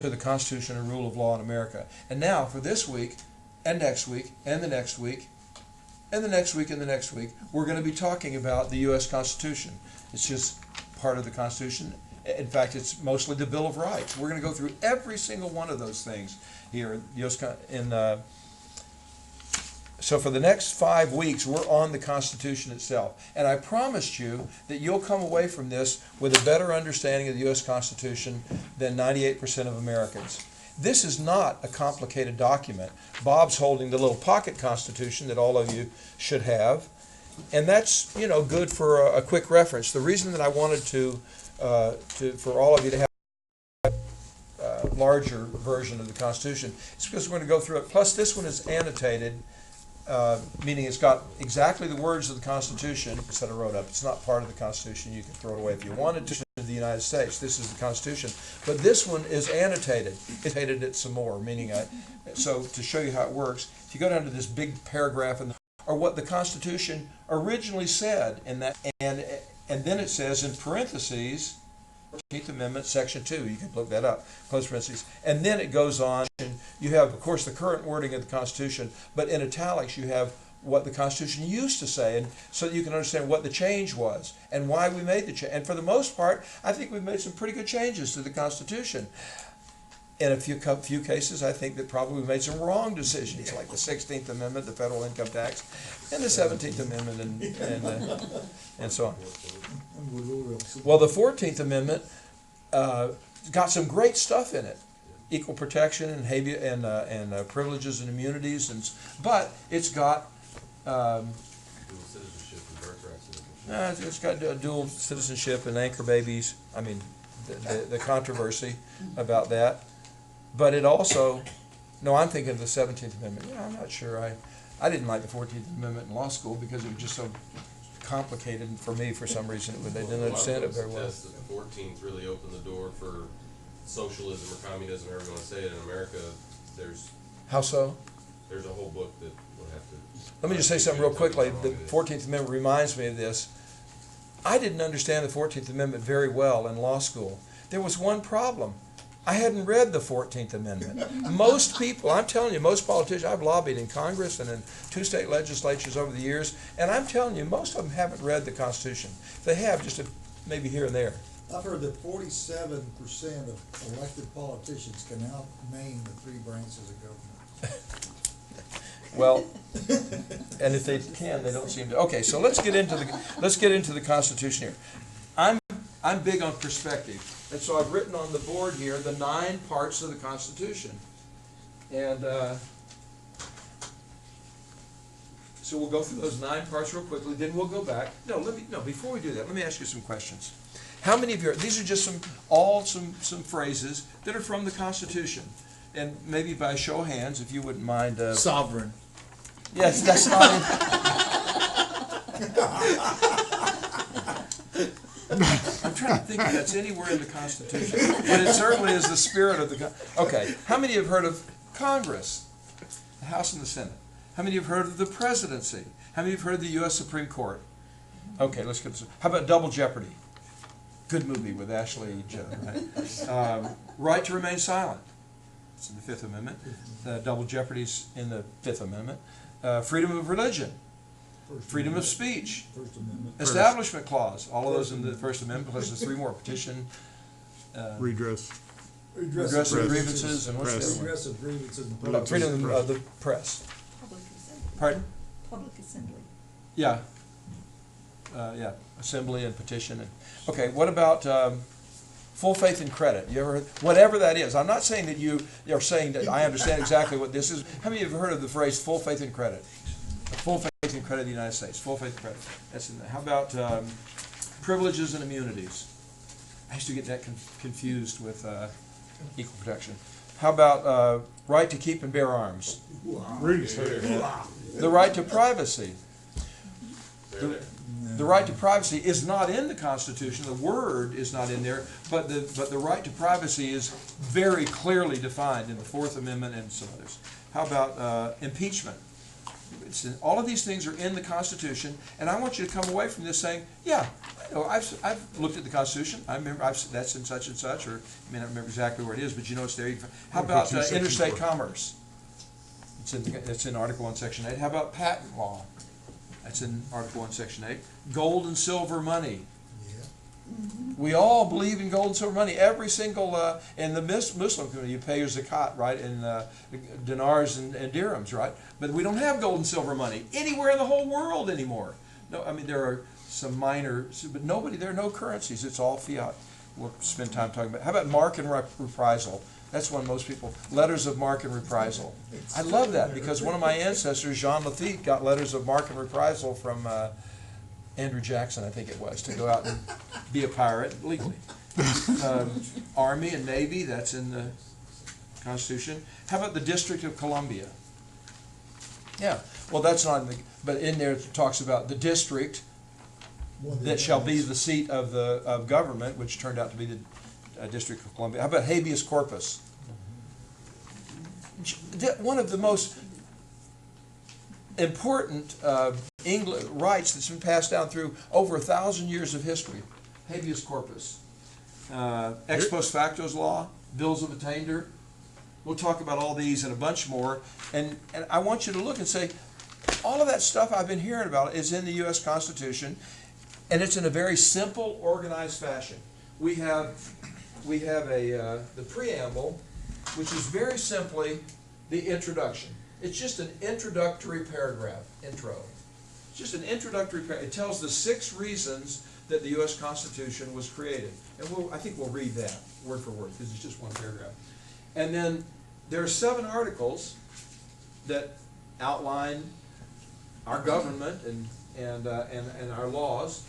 to the Constitution and rule of law in America. And now for this week and next week and the next week and the next week and the next week, we're going to be talking about the U.S. Constitution. It's just part of the Constitution. In fact, it's mostly the Bill of Rights. We're going to go through every single one of those things here. So for the next 5 weeks, we're on the Constitution itself. And I promised you that you'll come away from this with a better understanding of the U.S. Constitution than 98% of Americans. This is not a complicated document. Bob's holding the little pocket Constitution that all of you should have. And that's, good for a quick reference. The reason that I wanted for all of you to have a larger version of the Constitution is because we're going to go through it. Plus, this one is annotated, meaning it's got exactly the words of the Constitution that I wrote up. It's not part of the Constitution. You can throw it away if you wanted to. The United States. This is the Constitution. But this one is annotated. It's annotated it some more, meaning so to show you how it works, if you go down to this big paragraph or what the Constitution originally said in that, and then it says in parentheses, 14th Amendment, Section 2. You can look that up, close parentheses. And then it goes on. You have, of course, the current wording of the Constitution, but in italics you have what the Constitution used to say, and so that you can understand what the change was and why we made the change. And for the most part, I think we've made some pretty good changes to the Constitution. In a few cases, I think that probably we made some wrong decisions, like the 16th Amendment, the federal income tax, and the 17th Amendment, and so on. Well, the 14th Amendment got some great stuff in it. Equal protection and privileges and immunities, but it's got dual citizenship and birthright citizenship. It's got dual citizenship and anchor babies. I mean, the controversy about that. But it also, I'm thinking of the 17th Amendment. I'm not sure. I didn't like the 14th Amendment in law school because it was just so complicated for me for some reason. They didn't understand it very well. The 14th really opened the door for socialism or communism, however you want to say it. In America, How so? There's a whole book that we'll have to... Let me just say something real quickly. The 14th Amendment reminds me of this. I didn't understand the 14th Amendment very well in law school. There was one problem. I hadn't read the 14th Amendment. Most people, I'm telling you, most politicians, I've lobbied in Congress and in 2 state legislatures over the years, and I'm telling you, most of them haven't read the Constitution. They have, just maybe here and there. I've heard that 47% of elected politicians can out name the 3 branches of government. Well, and if they can, they don't seem to. Okay, so let's get into the Constitution here. I'm big on perspective, and so I've written on the board here the 9 parts of the Constitution, and so we'll go through those 9 parts real quickly. Then we'll go back. Before we do that, let me ask you some questions. How many of you? These are just some phrases that are from the Constitution. And maybe by show of hands, if you wouldn't mind. Sovereign. Yes, that's not I'm trying to think if that's anywhere in the Constitution. But it certainly is the spirit of the Okay, how many have heard of Congress? The House and the Senate. How many have heard of the presidency? How many have heard of the U.S. Supreme Court? Okay, let's get this. How about Double Jeopardy? Good movie with Ashley Judd, right? Right to remain silent. It's in the 5th Amendment. Double jeopardy's in the 5th Amendment. Freedom of religion. Freedom of speech. First Amendment. Establishment Clause. All of those in the First Amendment, plus there's 3 more. Petition. Redress. Redress of grievances. And what's the other one? Redress of grievances. Freedom of the press. Public assembly. Pardon? Public assembly. Yeah. Assembly and petition. Okay, what about full faith and credit? You ever heard, whatever that is. I'm not saying that you are saying that I understand exactly what this is. How many of you have heard of the phrase full faith and credit? Full faith and credit of the United States. Full faith and credit. That's in there. How about privileges and immunities? I used to get that confused with equal protection. How about right to keep and bear arms? The right to privacy. The right to privacy is not in the Constitution. The word is not in there, but the right to privacy is very clearly defined in the 4th Amendment and some others. How about impeachment? all of these things are in the Constitution, and I want you to come away from this saying, yeah, I know, I've looked at the Constitution, I remember that's in such and such, or I may not remember exactly where it is, but you know it's there. How about interstate commerce? It's in Article 1, Section 8. How about patent law? That's in Article 1, Section 8. Gold and silver money. Yeah. We all believe in gold and silver money. Every single, in the Muslim community, you pay your zakat, right, in dinars and dirhams, right? But we don't have gold and silver money anywhere in the whole world anymore. No, I mean, there are some minor, but there are no currencies. It's all fiat. We'll spend time talking about. How about mark and reprisal? That's one most people, letters of marque and reprisal. I love that because one of my ancestors, Jean Lafitte, got letters of marque and reprisal from Andrew Jackson, I think it was, to go out and be a pirate legally. Army and Navy, that's in the Constitution. How about the District of Columbia? Yeah, well, that's not in the, but in there it talks about the district that shall be the seat of government, which turned out to be the District of Columbia. How about habeas corpus? One of the most important rights that's been passed down through over 1,000 years of history. Habeas corpus. Ex post facto's law, bills of attainder. We'll talk about all these and a bunch more. And I want you to look and say, all of that stuff I've been hearing about is in the U.S. Constitution, and it's in a very simple, organized fashion. We have the preamble, which is very simply the introduction. It's just an introductory paragraph, intro. It's just an introductory paragraph. It tells the 6 reasons that the U.S. Constitution was created. And I think we'll read that word for word because it's just one paragraph. And then there are 7 articles that outline our government and our laws,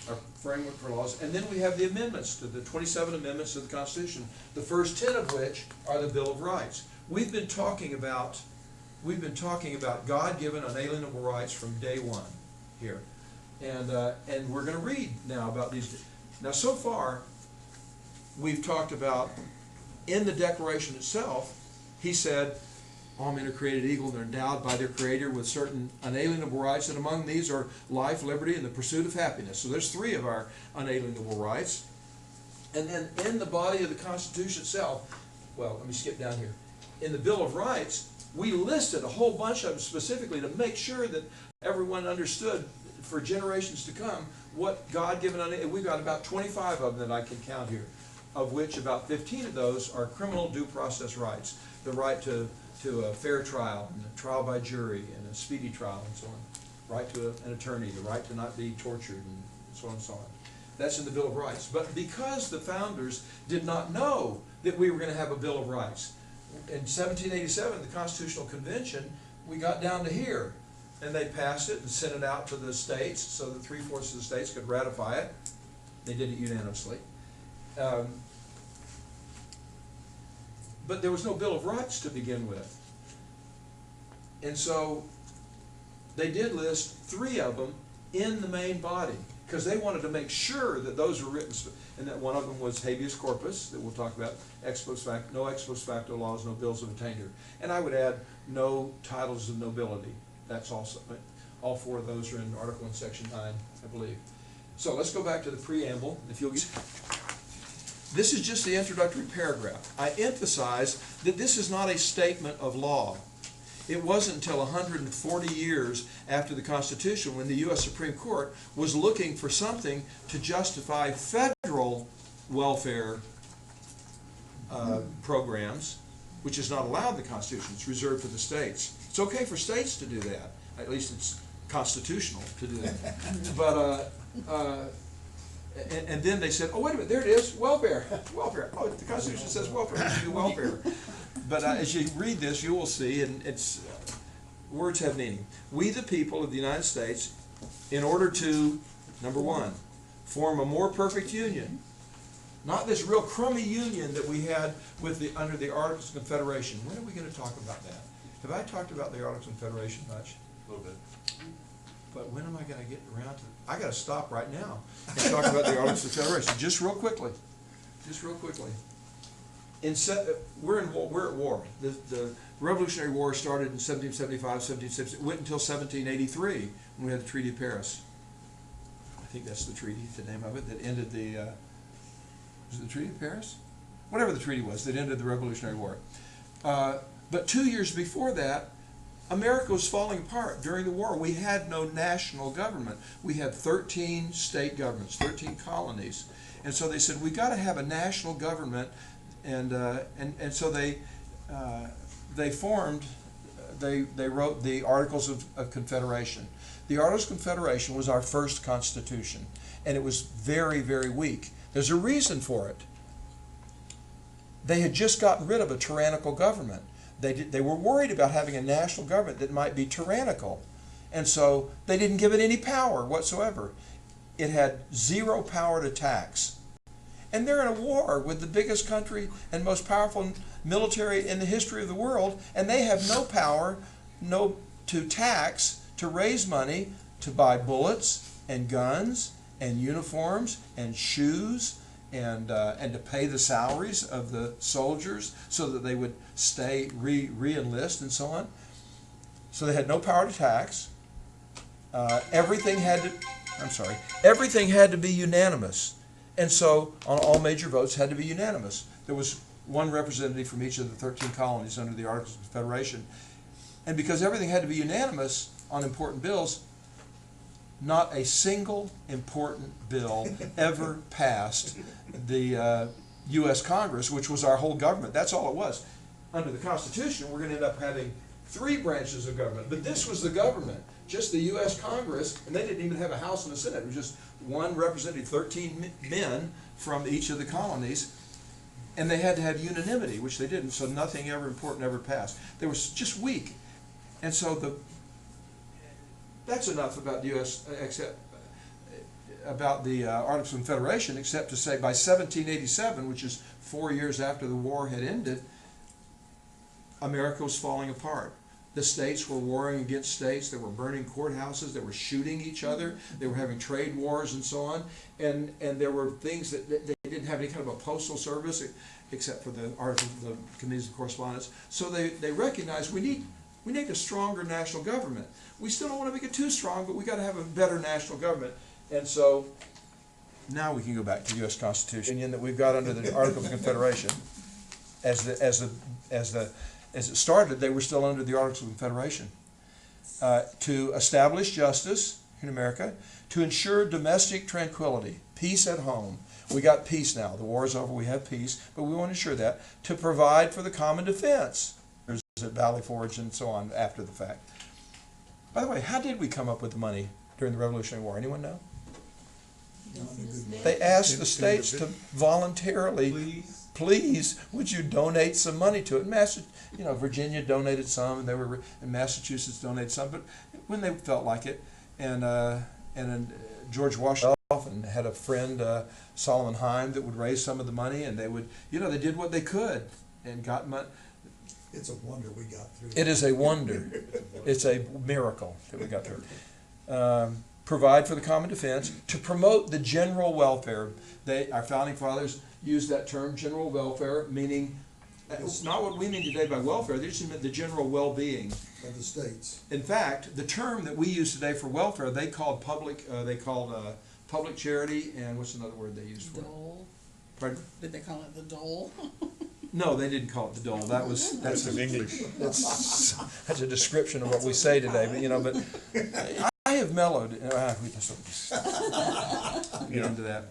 our framework for laws, and then we have the amendments to the 27 amendments to the Constitution, the first 10 of which are the Bill of Rights. We've been talking about God-given unalienable rights from day one here, and we're going to read now about these. Now, so far, we've talked about in the Declaration itself. He said, all men are created equal and they're endowed by their Creator with certain unalienable rights, and among these are life, liberty, and the pursuit of happiness. So there's 3 of our unalienable rights. And then in the body of the Constitution itself, well, let me skip down here. In the Bill of Rights, we listed a whole bunch of them specifically to make sure that everyone understood for generations to come what God-given, we've got about 25 of them that I can count here, of which about 15 of those are criminal due process rights. The right to a fair trial, and a trial by jury, and a speedy trial, and so on. Right to an attorney, the right to not be tortured, and so on and so on. That's in the Bill of Rights. But because the founders did not know that we were going to have a Bill of Rights, in 1787, the Constitutional Convention, we got down to here, and they passed it and sent it out to the states so that 3/4 of the states could ratify it. They did it unanimously. But there was no Bill of Rights to begin with. And so they did list 3 of them in the main body because they wanted to make sure that those were written, and that one of them was habeas corpus, that we'll talk about, no ex post facto laws, no bills of attainder. And I would add no titles of nobility. That's also, all 4 of those are in Article 1, Section 9, I believe. So let's go back to the preamble, if you'll get. This is just the introductory paragraph. I emphasize that this is not a statement of law. It wasn't until 140 years after the Constitution when the U.S. Supreme Court was looking for something to justify federal welfare programs, which is not allowed in the Constitution. It's reserved for the states. It's okay for states to do that. At least it's constitutional to do that. But and then they said, oh, wait a minute, there it is, welfare. Welfare. Oh, the Constitution says welfare. We should do welfare. But as you read this, you will see, and it's words have meaning. We, the people of the United States, in order to, number 1, form a more perfect union, not this real crummy union that we had with under the Articles of Confederation. When are we going to talk about that? Have I talked about the Articles of Confederation much? A little bit. But when am I going to get around to? I got to stop right now and talk about the Articles of Confederation just real quickly. Just real quickly. we're at war. The Revolutionary War started in 1775, 1760, went until 1783 when we had the Treaty of Paris. I think that's the treaty, the name of it, that ended was it the Treaty of Paris? Whatever the treaty was, that ended the Revolutionary War. But 2 years before that, America was falling apart. During the war, we had no national government. We had 13 state governments, 13 colonies. And so they said, we've got to have a national government. And so they wrote the Articles of Confederation. The Articles of Confederation was our first constitution, and it was very, very weak. There's a reason for it. They had just gotten rid of a tyrannical government. They were worried about having a national government that might be tyrannical, and so they didn't give it any power whatsoever. It had zero power to tax. And they're in a war with the biggest country and most powerful military in the history of the world, and they have no power to tax, to raise money, to buy bullets and guns and uniforms and shoes and to pay the salaries of the soldiers so that they would stay, re-enlist and so on. So they had no power to tax. Everything had to be unanimous. And so on all major votes had to be unanimous. There was one representative from each of the 13 colonies under the Articles of Confederation. And because everything had to be unanimous on important bills, not a single important bill ever passed the U.S. Congress, which was our whole government. That's all it was. Under the Constitution, we're going to end up having 3 branches of government. But this was the government, just the U.S. Congress, and they didn't even have a House and a Senate. It was just one representative, 13 men from each of the colonies, and they had to have unanimity, which they didn't, so nothing ever important ever passed. They were just weak. And so that's enough about the U.S., about the Articles of Confederation, except to say by 1787, which is 4 years after the war had ended, America was falling apart. The states were warring against states. They were burning courthouses. They were shooting each other. They were having trade wars and so on. And there were things that they didn't have any kind of a postal service except for the committees of correspondence. So they recognized we need a stronger national government. We still don't want to make it too strong, but we got to have a better national government. And so now we can go back to the U.S. Constitution that we've got under the Articles of Confederation. As it started, they were still under the Articles of Confederation. To establish justice in America, to ensure domestic tranquility, peace at home. We got peace now. The war is over. We have peace, but we want to ensure that. To provide for the common defense. There's at Valley Forge and so on after the fact. By the way, how did we come up with the money during the Revolutionary War? Anyone know? They asked the states to voluntarily, please, would you donate some money to it? Virginia donated some, and Massachusetts donated some, but when they felt like it. And George Washington had a friend, Solomon Heim, that would raise some of the money, and they would, they did what they could and got money. It's a wonder we got through. It is a wonder. It's a miracle that we got through. Provide for the common defense, to promote the general welfare. Our founding fathers used that term, general welfare, meaning it's not what we mean today by welfare. They just meant the general well-being of the states. In fact, the term that we use today for welfare, they called public charity, and what's another word they used for it? Dole. Pardon? Did they call it the dole? No, they didn't call it the dole. That's in English. That's a description of what we say today. But I have mellowed. We just get into that.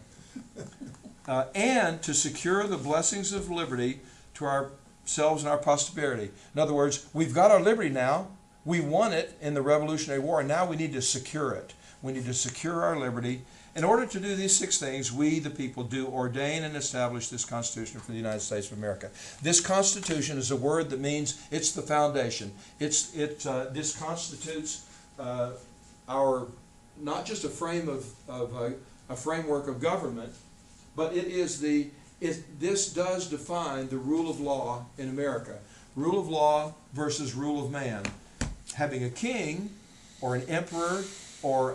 And to secure the blessings of liberty to ourselves and our posterity. In other words, we've got our liberty now. We won it in the Revolutionary War, and now we need to secure it. We need to secure our liberty. In order to do these 6 things, we, the people, do ordain and establish this Constitution for the United States of America. This Constitution is a word that means it's the foundation. This constitutes our, not just a framework of government, but this does define the rule of law in America. Rule of law versus rule of man. Having a king or an emperor or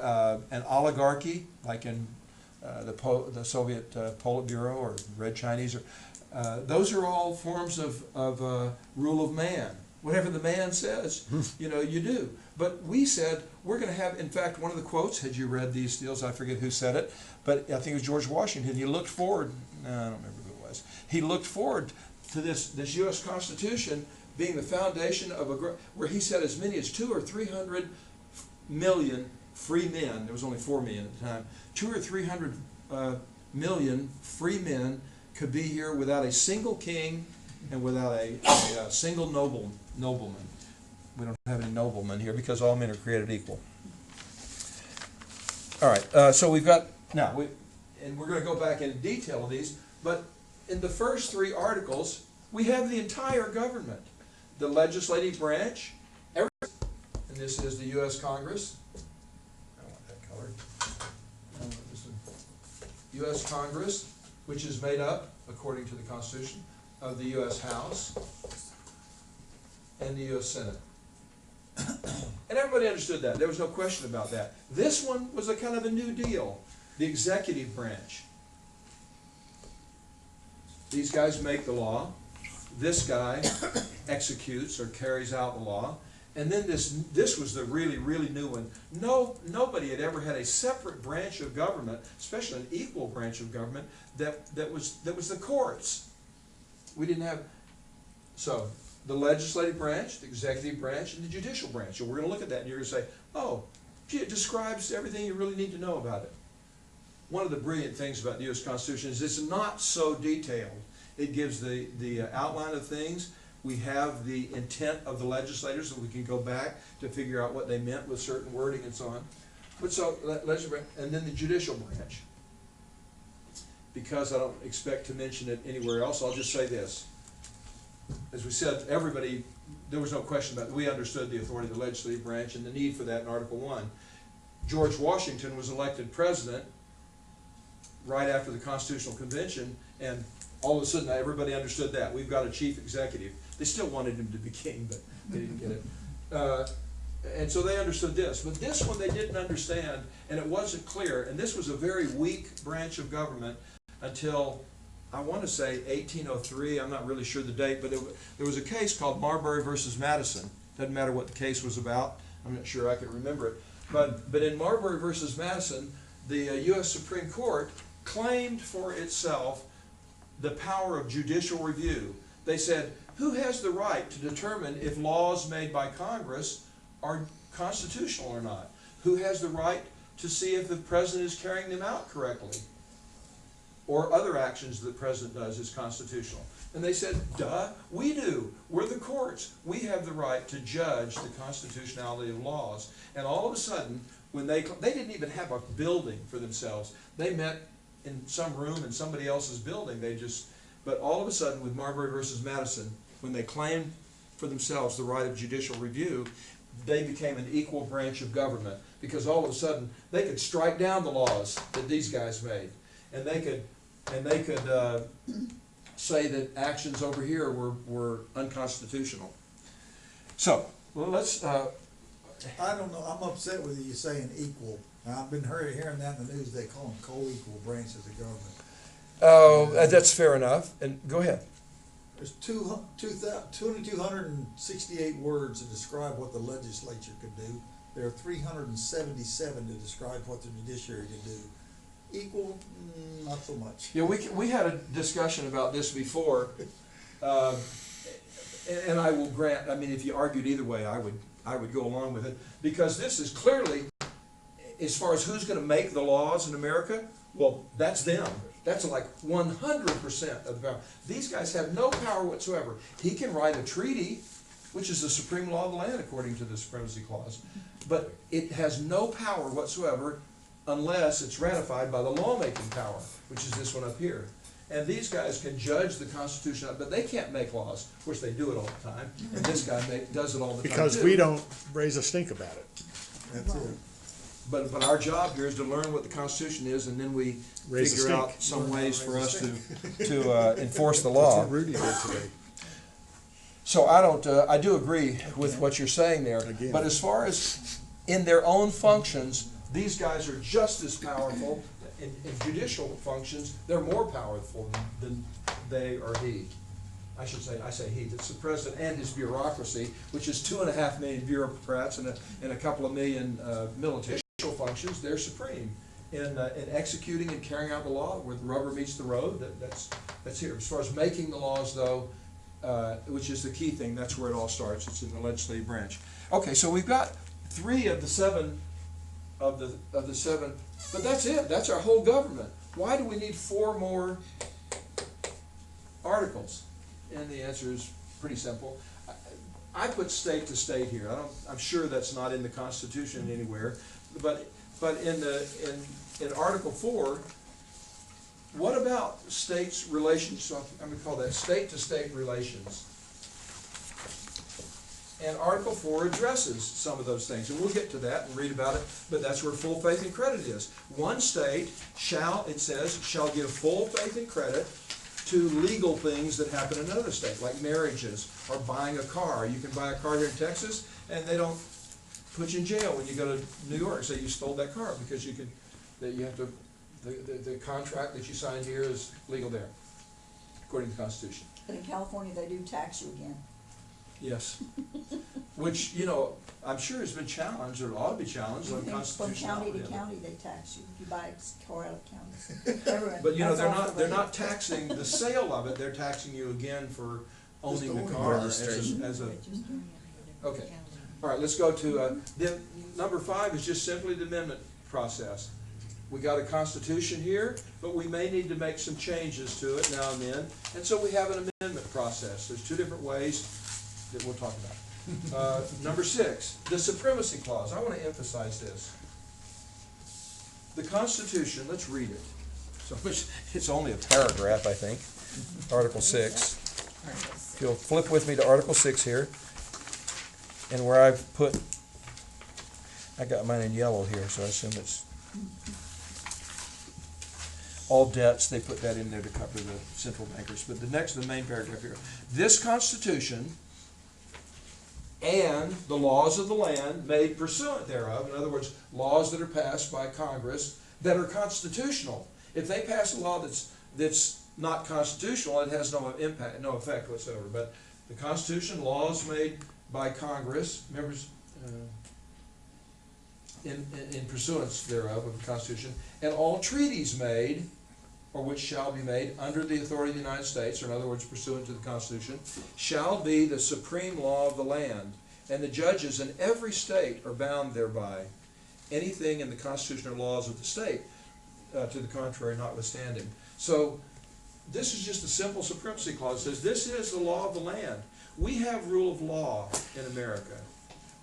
an oligarchy, like in the Soviet Politburo or Red Chinese, Those are all forms of rule of man. Whatever the man says, you know, you do. But we said we're going to have, in fact, one of the quotes, had you read these deals, I forget who said it, but I think it was George Washington. He looked forward, no, I don't remember who it was. He looked forward to this U.S. Constitution being the foundation of where he said as many as 200 or 300 million free men, there was only 4 million at the time, 200 or 300 million free men could be here without a single king and without a single nobleman. We don't have any noblemen here because all men are created equal. All right, so we've got, and we're going to go back into detail of these, but in the first 3 articles, we have the entire government, the legislative branch, everything. And this is the U.S. Congress. I want that colored. I want this one. U.S. Congress, which is made up, according to the Constitution, of the U.S. House and the U.S. Senate. And everybody understood that. There was no question about that. This one was a kind of a new deal. The executive branch. These guys make the law. This guy executes or carries out the law. And then this was the really, really new one. Nobody had ever had a separate branch of government, especially an equal branch of government, that was the courts. We didn't have, so the legislative branch, the executive branch, and the judicial branch. And we're going to look at that and you're going to say, oh, gee, it describes everything you really need to know about it. One of the brilliant things about the U.S. Constitution is it's not so detailed. It gives the outline of things. We have the intent of the legislators, so we can go back to figure out what they meant with certain wording and so on. But so, and then the judicial branch. Because I don't expect to mention it anywhere else, I'll just say this. As we said, everybody, there was no question about it. We understood the authority of the legislative branch and the need for that in Article 1. George Washington was elected president right after the Constitutional Convention, and all of a sudden everybody understood that. We've got a chief executive. They still wanted him to be king, but they didn't get it. And so they understood this. But this one they didn't understand, and it wasn't clear. And this was a very weak branch of government until, I want to say, 1803. I'm not really sure the date, but there was a case called Marbury versus Madison. Doesn't matter what the case was about. I'm not sure I can remember it. But in Marbury versus Madison, the U.S. Supreme Court claimed for itself the power of judicial review. They said, who has the right to determine if laws made by Congress are constitutional or not? Who has the right to see if the president is carrying them out correctly? Or other actions that the president does is constitutional? And they said, duh, we do. We're the courts. We have the right to judge the constitutionality of laws. And all of a sudden, when they didn't even have a building for themselves. They met in some room in somebody else's building. But all of a sudden, with Marbury versus Madison, when they claimed for themselves the right of judicial review, they became an equal branch of government, because all of a sudden they could strike down the laws that these guys made, and they could say that actions over here were unconstitutional. So, well, let's. I don't know. I'm upset with you saying equal. Now, I've been hearing that in the news. They call them co-equal branches of government. Oh, that's fair enough. And go ahead. There's 2,268 words to describe what the legislature could do. There are 377 to describe what the judiciary could do. Equal, not so much. Yeah, we had a discussion about this before, and I will grant. I mean, if you argued either way, I would go along with it, because this is clearly, as far as who's going to make the laws in America, well, that's them. That's like 100% of the power. These guys have no power whatsoever. He can write a treaty, which is the supreme law of the land according to the Supremacy Clause, but it has no power whatsoever unless it's ratified by the lawmaking power, which is this one up here. And these guys can judge the Constitution, but they can't make laws. Of course, they do it all the time, and this guy does it all the time Because too. we don't raise a stink about it. That's it. But our job here is to learn what the Constitution is, and then we Raise the figure stink. out some ways for us Raise to enforce the That's law. what Rudy did today. So I do agree with what you're saying there. Again. But as far as in their own functions, these guys are just as powerful in judicial functions, they're more powerful than they or he. I say he, that's the president and his bureaucracy, which is 2.5 million bureaucrats and a couple of million military functions. They're supreme in executing and carrying out the law where the rubber meets the road. That's here. As far as making the laws, though, which is the key thing, that's where it all starts. It's in the legislative branch. Okay, so we've got 3 of the 7 of the 7, but that's it. That's our whole government. Why do we need 4 more articles? And the answer is pretty simple. I put state to state here. I'm sure that's not in the Constitution anywhere, but in Article 4, what about states' relations? So I'm going to call that state to state relations. And Article 4 addresses some of those things, and we'll get to that and read about it, but that's where full faith and credit is. One state shall give full faith and credit to legal things that happen in another state, like marriages or buying a car. You can buy a car here in Texas, and they don't put you in jail when you go to New York, say you stole that car, because the contract that you signed here is legal there, according to the Constitution. But in California, they do tax you again. Yes. Which, I'm sure has been challenged, or ought to be challenged on From constitutionality. county to county, they tax you. If you buy a car out of county. Everyone- But that's they're all not the way. taxing the sale of it, they're taxing you again for owning the owning car it. as a, okay. All right, let's go to, then, number 5 is just simply the amendment process. We got a constitution here, but we may need to make some changes to it now and then, and so we have an amendment process. There's 2 different ways that we'll talk about. Number 6, the supremacy clause. I want to emphasize this. The Constitution, let's read it. So it's only a paragraph, I think. Article 6. If you'll flip with me to Article 6 here, and where I've put, I got mine in yellow here, so I assume it's all debts. They put that in there to cover the central bankers. But the main paragraph here. This Constitution and the laws of the land made pursuant thereof, in other words, laws that are passed by Congress that are constitutional. If they pass a law that's not constitutional, it has no impact, no effect whatsoever. But the Constitution, laws made by Congress, members, in pursuance thereof of the Constitution, and all treaties made, or which shall be made under the authority of the United States, or in other words, pursuant to the Constitution, shall be the supreme law of the land, and the judges in every state are bound thereby. Anything in the Constitution or laws of the state, to the contrary, notwithstanding. So, this is just a simple supremacy clause. It says, this is the law of the land. We have rule of law in America.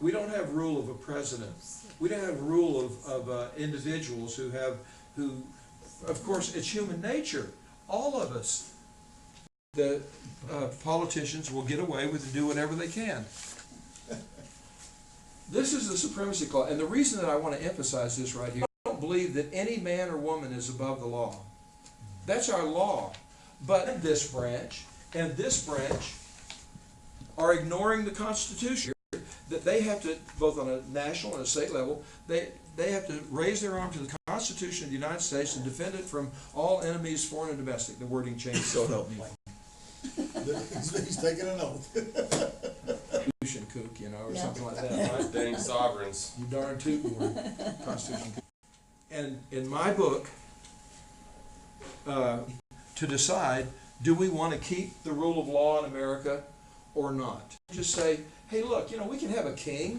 We don't have rule of a president. We don't have rule of individuals who, of course, it's human nature. All of us, the politicians will get away with and do whatever they can. This is the supremacy clause. And the reason that I want to emphasize this right here, I don't believe that any man or woman is above the law. That's our law. But this branch and this branch are ignoring the Constitution. That they have to, both on a national and a state level, they have to raise their arm to the Constitution of the United States and defend it from all enemies, foreign and domestic. The wording changed, so help me. He's taking an oath. Constitution kook, or Yeah. something like that, right? Dang sovereigns. You darn tootin' word. Constitution kook. And in my book, to decide, do we want to keep the rule of law in America or not? Just say, hey, look, we can have a king,